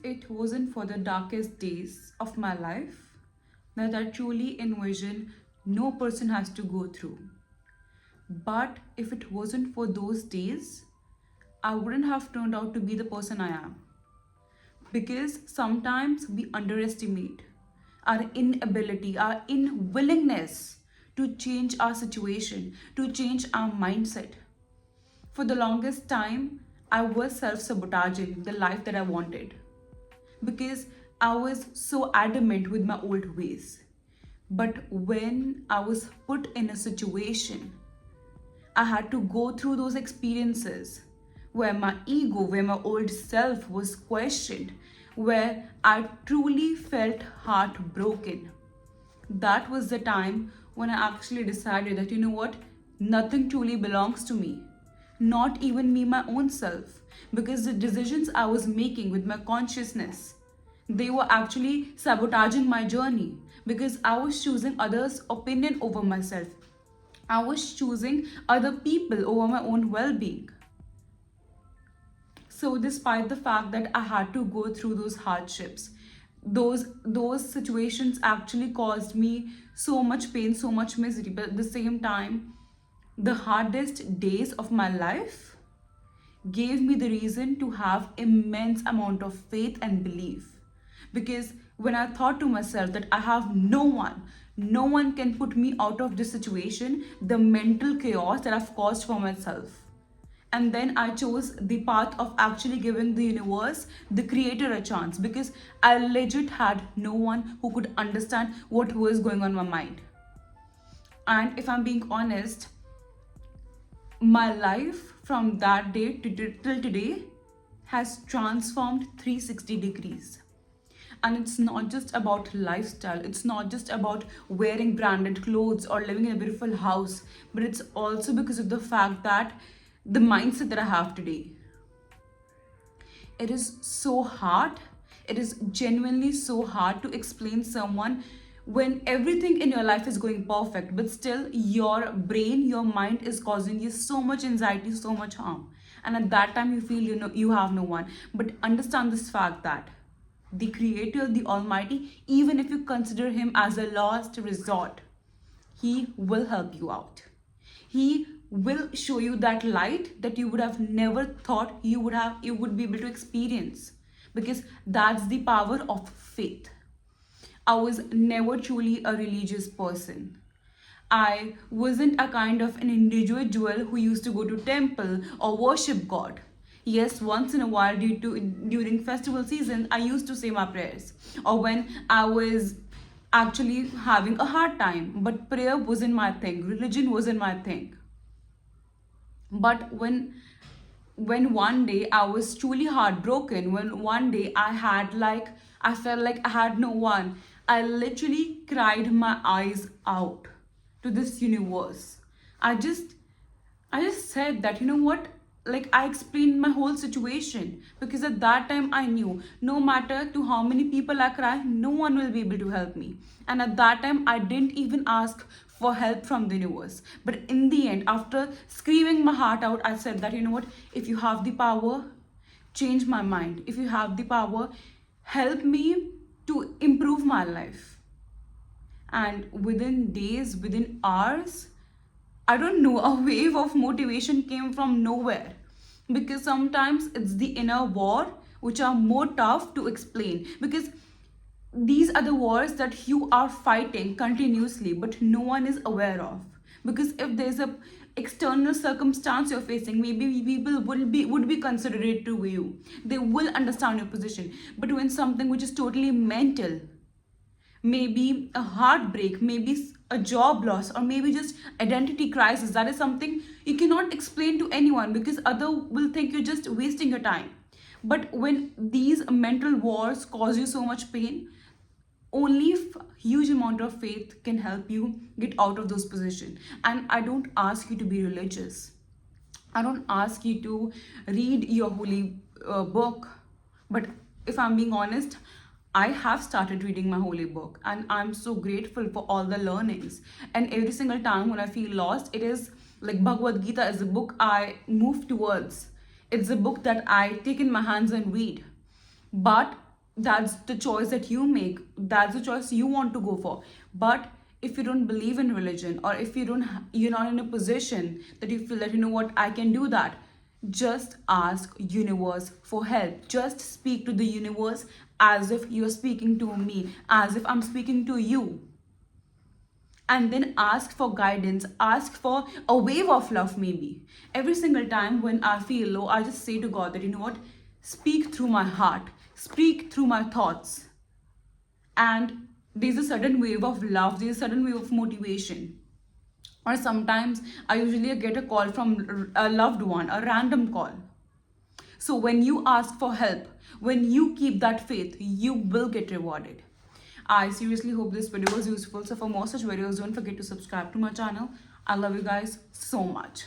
it wasn't for the darkest days of my life that I truly envision no person has to go through. But if it wasn't for those days, I wouldn't have turned out to be the person I am. Because sometimes we underestimate our inability, our unwillingness to change our situation, to change our mindset. For the longest time, I was self sabotaging the life that I wanted because I was so adamant with my old ways. But when I was put in a situation, I had to go through those experiences where my ego, where my old self was questioned, where I truly felt heartbroken. That was the time when I actually decided that, you know what, nothing truly belongs to me, not even me, my own self, because the decisions I was making with my consciousness, they were actually sabotaging my journey because I was choosing others' opinion over myself. I was choosing other people over my own well being. So, despite the fact that I had to go through those hardships, those situations actually caused me so much pain, so much misery. But at the same time, the hardest days of my life gave me the reason to have immense amount of faith and belief, because when I thought to myself that I have no one can put me out of this situation, the mental chaos that I've caused for myself, and then I chose the path of actually giving the universe, the creator, a chance, because I legit had no one who could understand what was going on in my mind. And if I'm being honest, my life from that day to till today has transformed 360 degrees. And it's not just about lifestyle, it's not just about wearing branded clothes or living in a beautiful house, but it's also because of the fact that the mindset that I have today. It is so hard. It is genuinely so hard to explain someone when everything in your life is going perfect, but still your brain, your mind is causing you so much anxiety, so much harm. And at that time, you feel you have no one. But understand this fact that the Creator, the Almighty, even if you consider Him as a last resort, He will help you out. He will show you that light that you would have never thought you would be able to experience, because that's the power of faith. I was never truly a religious person. I wasn't a kind of an individual who used to go to temple or worship God. Yes, once in a while during festival season, I used to say my prayers. Or when I was actually having a hard time, but prayer wasn't my thing. Religion wasn't my thing. But when one day I was truly heartbroken, when one day I felt like I had no one, I literally cried my eyes out to this universe. I just i just said that, you know what, like I explained my whole situation, because at that time I knew no matter to how many people I cry, no one will be able to help me. And at that time I didn't even ask for help from the universe. But in the end, after screaming my heart out, I said that, you know what, if you have the power, change my mind. If you have the power, help me to improve my life. And within days, within hours, I don't know, a wave of motivation came from nowhere. Because sometimes it's the inner war which are more tough to explain. Because these are the wars that you are fighting continuously, but no one is aware of. Because if there's a external circumstance you're facing, maybe people would be considerate to you. They will understand your position. But when something which is totally mental, maybe a heartbreak, maybe a job loss, or maybe just identity crisis, that is something you cannot explain to anyone, because other will think you're just wasting your time. But when these mental wars cause you so much pain, only huge amount of faith can help you get out of those positions. And I don't ask you to be religious, I don't ask you to read your holy book. But if I'm being honest, I have started reading my holy book, and I'm so grateful for all the learnings. And every single time when I feel lost, it is like Bhagavad Gita is a book I move towards. It's a book that I take in my hands and read. But That's the choice that you make, that's the choice you want to go for. But if you don't believe in religion, or if you're not in a position that you feel that, you know what, I can do that, just ask universe for help. Just speak to the universe as if you're speaking to me, as if I'm speaking to you. And then ask for guidance, ask for a wave of love. Maybe every single time when I feel low, I just say to God that, you know what, speak through my heart, speak through my thoughts. And there's a sudden wave of love, there's a sudden wave of motivation. Or sometimes I usually get a call from a loved one, a random call. So when you ask for help, when you keep that faith, you will get rewarded. I seriously hope this video was useful. So for more such videos, don't forget to subscribe to my channel. I love you guys so much.